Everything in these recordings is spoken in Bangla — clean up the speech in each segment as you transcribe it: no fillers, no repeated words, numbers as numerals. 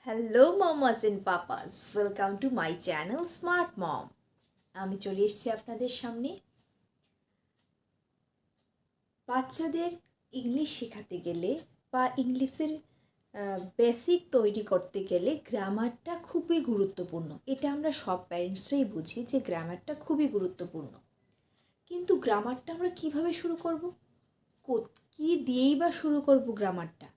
Hello mamas and papas, welcome to my channel smart mom. আমি চলে এসেছি আপনাদের সামনে। বাচ্চাদের ইংলিশ শেখাতে গেলে বা ইংলিশের বেসিক তৈরি করতে গেলে গ্রামারটা খুবই গুরুত্বপূর্ণ। এটা আমরা সব প্যারেন্টসরাই বুঝি যে গ্রামারটা খুবই গুরুত্বপূর্ণ। কিন্তু গ্রামারটা আমরা কিভাবে শুরু করব? কী দিয়েই বা শুরু করব গ্রামারটা?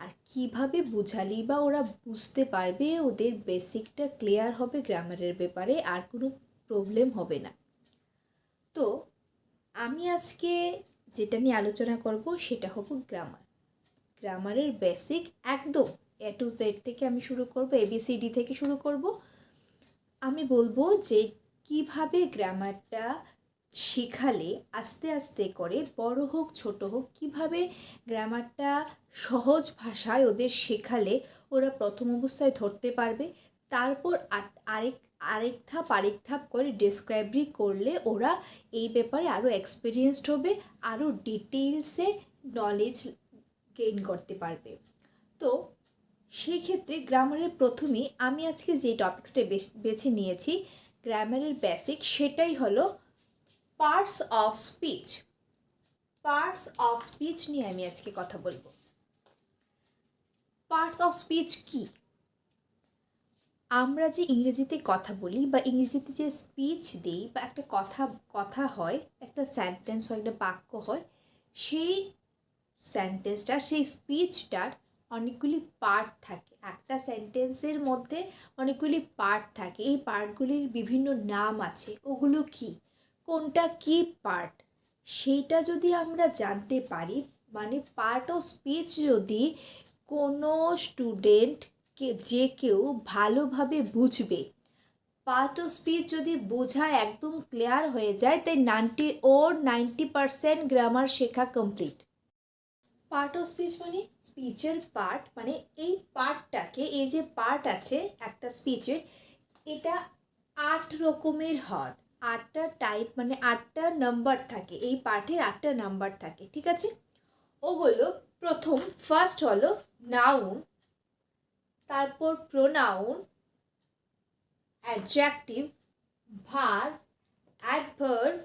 আর কিভাবে বুঝালেই বা ওরা বুঝতে পারবে, ওদের বেসিকটা ক্লিয়ার হবে গ্রামারের ব্যাপারে, আর কোনো প্রবলেম হবে না। তো আমি আজকে যেটা নিয়ে আলোচনা করব সেটা হলো গ্রামারের বেসিক একদম A to Z থেকে আমি শুরু করব, ABCD থেকে শুরু করব। আমি বলবো যে কিভাবে গ্রামারটা শেখালে আস্তে আস্তে করে, বড় হোক ছোট হোক, কিভাবে গ্রামারটা সহজ ভাষায় ওদের শেখালে ওরা প্রথম অবস্থায় ধরতে পারবে, তারপর আরেক ধাপ করে ডেসক্রাইবরি করলে ওরা এই ব্যাপারে আরও এক্সপিরিয়েন্সড হবে, আরও ডিটেইলসে নলেজ গেইন করতে পারবে। তো সেই ক্ষেত্রে গ্রামারের প্রথমেই আমি আজকে যে টপিক্সটা বেছে নিয়েছি গ্রামারের বেসিক, সেটাই হলো parts of speech. Parts of speech নিয়ে আমি আজকে কথা বলবো। পার্টস অফ স্পিচ কি? আমরা যে ইংরেজিতে কথা বলি বা ইংরেজিতে যে স্পিচ দিই বা একটা কথা হয়, একটা সেন্টেন্স হয়, একটা বাক্য হয়, সেই সেন্টেন্সটা, সেই স্পিচটার অনেকগুলি পার্ট থাকে। একটা সেন্টেন্সের মধ্যে অনেকগুলি পার্ট থাকে। এই পার্টগুলির বিভিন্ন নাম আছে। ওগুলো কি, কোনটা কি পার্ট, সেইটা যদি আমরা জানতে পারি, মানে পার্ট অফ স্পিচ যদি কোনো স্টুডেন্টকে যে কেউ ভালোভাবে বুঝবে, পার্ট অফ স্পিচ যদি বোঝা একদম ক্লিয়ার হয়ে যায়, তাই 90% গ্রামার শেখা কমপ্লিট। পার্ট অফ স্পিচ মানে স্পিচের পার্ট, মানে এই পার্টটাকে, এই যে পার্ট আছে একটা স্পিচের, এটা 8 রকমের হয়। 8টা টাইপ, মানে 8টা নাম্বার থাকে। এই পার্টের 8টা নাম্বার থাকে, ঠিক আছে? ওগুলো ফার্স্ট হলো নাউন, তারপর pronoun, adjective, verb, adverb,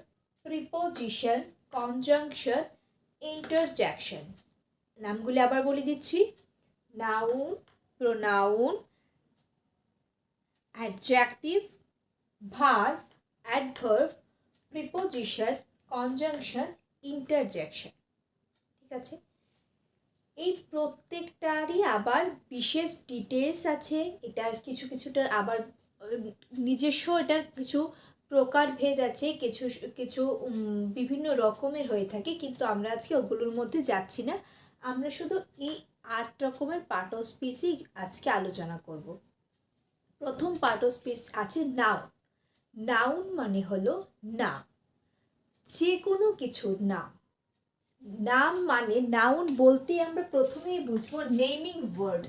preposition, conjunction, interjection. নামগুলি আবার বলে দিচ্ছি: noun, pronoun, adjective, verb, adverb, preposition, conjunction, interjection. ঠিক আছে? এই প্রত্যেকটারই আবার বিশেষ ডিটেলস আছে। এটার কিছুটার আবার নিজস্ব, এটার কিছু প্রকারভেদ আছে, কিছু কিছু বিভিন্ন রকমের হয়ে থাকে, কিন্তু আমরা আজকে ওগুলোর মধ্যে যাচ্ছি না। আমরা শুধু এই 8 রকমের পার্ট অফ স্পিচই আজকে আলোচনা করব। প্রথম পার্ট অফ স্পিচ আছে নাউন। নাউন মানে হলো নাম, যে কোনো কিছুর নাম। নাম মানে, নাউন বলতে আমরা প্রথমেই বুঝবো নেমিং ওয়ার্ড।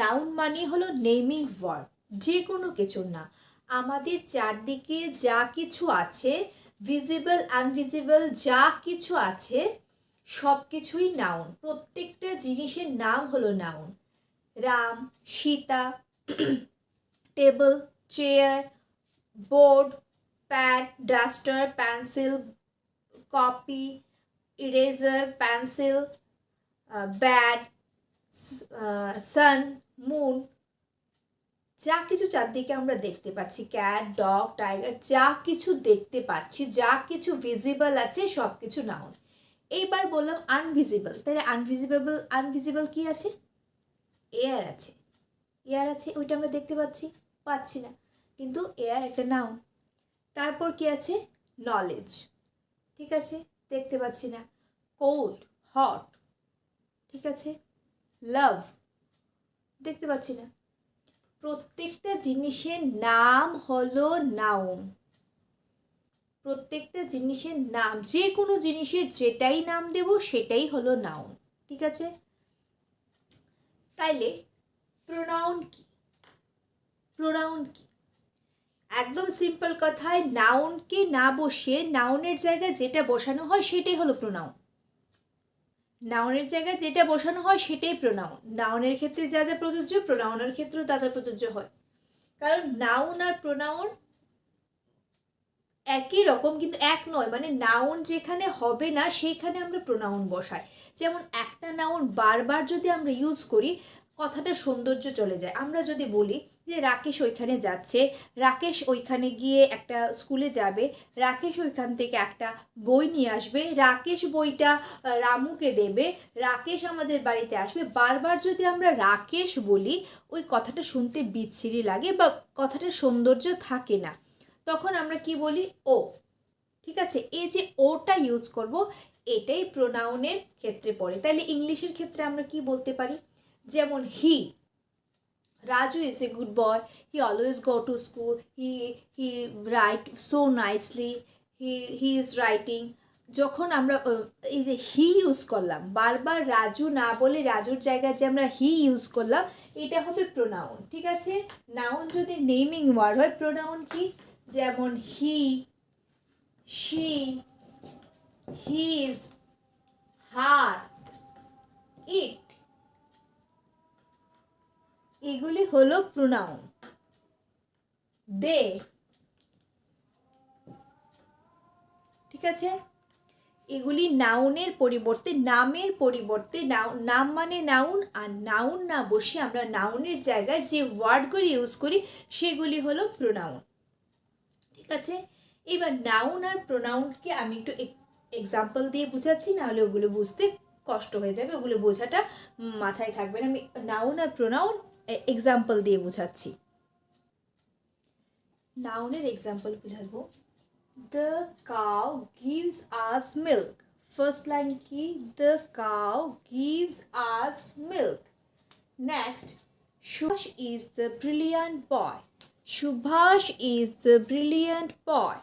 নাউন মানে হলো নেমিং ওয়ার্ড, যে কোনো কিছুর নাম। আমাদের চারদিকে যা কিছু আছে, ভিজিবল আনভিজিবল যা কিছু আছে, সব কিছুই নাউন। প্রত্যেকটা জিনিসের নাম হলো noun. Ram, Sita, table, chair, board, pan, duster, pencil, copy, eraser, pencil, bat, sun, moon, যা কিছু চারদিকে আমরা দেখতে পাচ্ছি, ক্যাট, ডগ, টাইগার, যা কিছু দেখতে পাচ্ছি, যা কিছু ভিজিবল আছে, সব কিছু নাউন। এইবার বললাম আনভিজিবল, তাহলে আনভিজিবল কি আছে? এয়ার আছে। এয়ার আছে, ওইটা আমরা দেখতে পাচ্ছি না, কিন্তু এয়ার একটা নাউন। তারপর কি আছে? নলেজ, ঠিক আছে, দেখতে পাচ্ছি না। কোল্ড, হট, ঠিক আছে। লাভ, দেখতে পাচ্ছি না। প্রত্যেকটা জিনিসের নাম হলো নাউন। প্রত্যেকটা জিনিসের নাম, যে কোনো জিনিসের যেটাই নাম দেব সেটাই হলো নাউন, ঠিক আছে? তাইলে প্রোনাউন কি? প্রোনাউন কি? একদম সিম্পল কথায় নাউনকে না বসিয়ে নাউনের জায়গায় যেটা বসানো হয় সেটাই হলো প্রোনাউন। নাউনের জায়গায় যেটা বসানো হয় সেটাই প্রোনাউন। নাউনের ক্ষেত্রে যা যা প্রযোজ্য প্রোনাউনের ক্ষেত্রেও তা যা প্রযোজ্য হয়। কারণ নাউন আর প্রোনাউন একই রকম কিন্তু এক নয়, মানে নাউন যেখানে হবে না সেইখানে আমরা প্রোনাউন বসাই। যেমন একটা নাউন বারবার যদি আমরা ইউজ করি কথাটা সৌন্দর্য চলে যায়। আমরা যদি বলি যে রাকেশ ওইখানে যাচ্ছে, রাকেশ ওইখানে গিয়ে একটা স্কুলে যাবে, রাকেশ ওইখান থেকে একটা বই নিয়ে আসবে, রাকেশ বইটা রামুকে দেবে, রাকেশ আমাদের বাড়িতে আসবে, বারবার যদি আমরা রাকেশ বলি ওই কথাটা শুনতে বিচ্ছিরি লাগে বা কথাটার সৌন্দর্য থাকে না। তখন আমরা কি বলি ও। ঠিক আছে, এই যে ওটা ইউজ করব এটাই প্রোনাউনের ক্ষেত্রে পড়ে। তাহলে ইংলিশের ক্ষেত্রে আমরা কি বলতে পারি, যেমন he, Raju is a good boy, he always go to school, he write so nicely, he is writing. যখন আমরা এই যে হি ইউজ করলাম, বারবার রাজু না বলে রাজুর জায়গায় যে আমরা হি ইউজ করলাম, এটা হবে প্রোনাউন। ঠিক আছে, নাউন যদি নেমিং ওয়ার্ড হয়, প্রোনাউন কি, যেমন হি, শি, হিজ, হার, ইট, এগুলি হলো প্রোনাউন। দে, ঠিক আছে, এগুলি নাউনের পরিবর্তে, নামের পরিবর্তে, নাম মানে নাউন, আর নাউন না বসে আমরা নাউনের জায়গায় যে ওয়ার্ডগুলি ইউজ করি সেগুলি হলো প্রোনাউন। ঠিক আছে, এবার নাউন আর প্রোনাউনকে আমি একটু এক্সাম্পল দিয়ে বুঝাচ্ছি, নাহলে ওগুলো বুঝতে কষ্ট হয়ে যাবে, ওগুলো বোঝাটা মাথায় থাকবে না। আমি নাউন আর প্রোনাউন এক্সাম্পল দিয়ে বুঝাচ্ছি। নাউনের এক্সাম্পল বুঝাবো, the cow gives us milk. First line কি, the cow gives us milk. Next, Subhash is the brilliant boy. Subhash is the brilliant boy.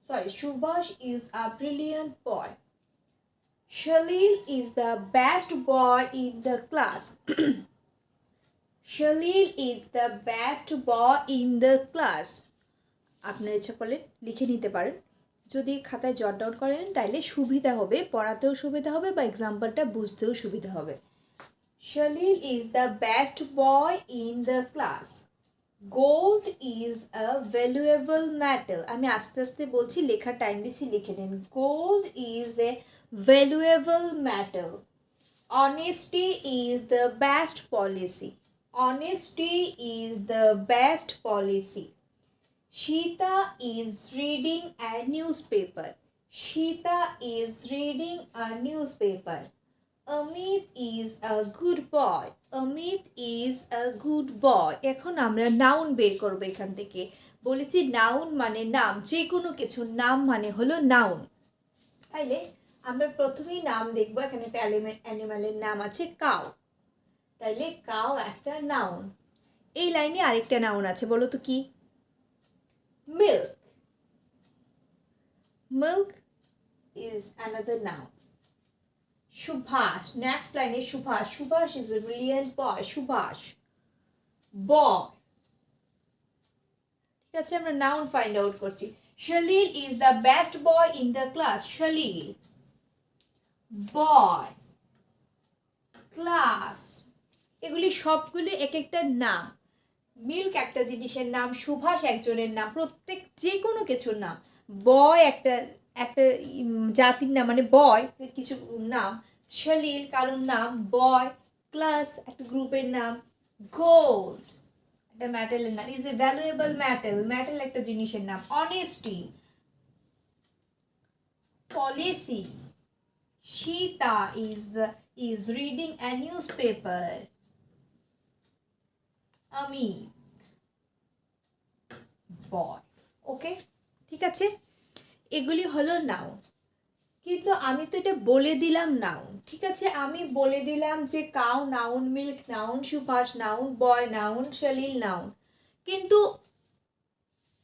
Sorry, Subhash is a brilliant boy. Shalil is the best boy in the class. Shalil is the best boy in the class. আপনার ইচ্ছা করলে লিখে নিতে পারেন, যদি খাতায় জট ডাউন করেন তাইলে সুবিধা হবে, পড়াতেও সুবিধা হবে বা এক্সাম্পলটা বুঝতেও সুবিধা হবে। Shalil is the best boy in the class. Gold is a valuable metal. আমি আস্তে আস্তে বলছি, লেখার টাইম দিছি, লিখে নিন। Gold is a valuable metal. Honesty is the best policy. Honesty is the best policy. Sheeta is reading a newspaper. Sheeta is reading a newspaper. Amit is a good boy. Amit is a good boy. এখন আমরা নাউন বের করব এখান থেকে। বলেছি নাউন মানে নাম, যে কোনো কিছুর নাম মানে হলো নাউন। তাইলে আমরা প্রথমেই নাম দেখব, এখানে একটা অ্যানিমালের নাম আছে কাউ। তাইলে কাউ একটা নাউন। এই লাইনে আরেকটা নাউন আছে, বলো তো কি? Milk. Milk is another noun. Subhash. Next line is Subhash. Subhash is a brilliant boy. Subhash. Boy. ঠিক আছে, আমরা নাউন ফাইন্ড আউট করছি। Shalil is the best boy in the class. Shalil. Boy. Class. এগুলি সবগুলি এক একটা নাম। মিল্ক একটা জিনিসের নাম, সুভাষ একজনের নাম, প্রত্যেক যে কোনো কিছুর নাম। বয় একটা জাতির নাম, মানে বয় কিছু নাম। শলীল কারোর নাম, বয়। ক্লাস একটা গ্রুপের নাম। গোল্ড একটা মেটালের নাম, is a valuable metal, metal একটা জিনিসের নাম। Honesty, policy. Sita is reading a newspaper. Amit, boy. ওকে, ঠিক আছে, এগুলি হলো নাউন। কিন্তু আমি তো এটা বলে দিলাম নাউন, ঠিক আছে, আমি বলে দিলাম যে cow noun, milk noun, Subhash noun, boy noun, Salil noun. কিন্তু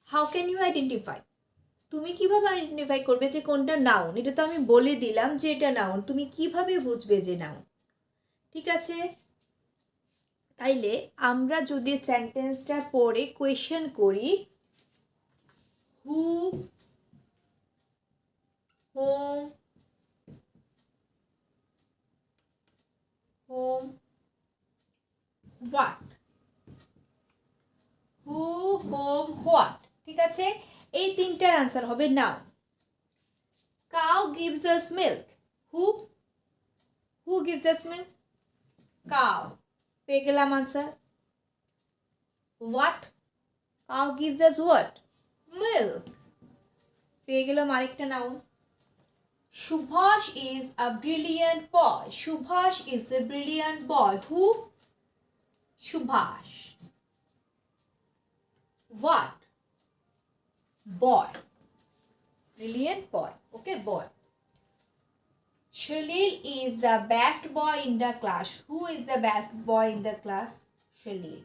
হাউ ক্যান ইউ আইডেন্টিফাই? তুমি কিভাবে আইডেন্টিফাই করবে যে কোনটা নাউন? এটা তো আমি বলে দিলাম যে এটা নাউন, তুমি কিভাবে বুঝবে যে নাউন? ঠিক আছে, তাইলে আমরা যদি সেন্টেন্সটা পড়ে কোয়েশ্চেন করি, who, whom, whom, what, who, whom, what, ঠিক আছে? এই তিনটার আনসার হবে নাও। Cow gives us milk, who gives us milk? Cow, পেয়ে গেলাম answer. What, cow gives us what? Milk, পেয়ে গেলাম আরেকটা noun. Subhash is a brilliant boy, Subhash is a brilliant boy, who? Subhash. What? Boy. Brilliant boy. Okay, boy. Shalil is the best boy in the class. Who is the best boy in the class? Shalil.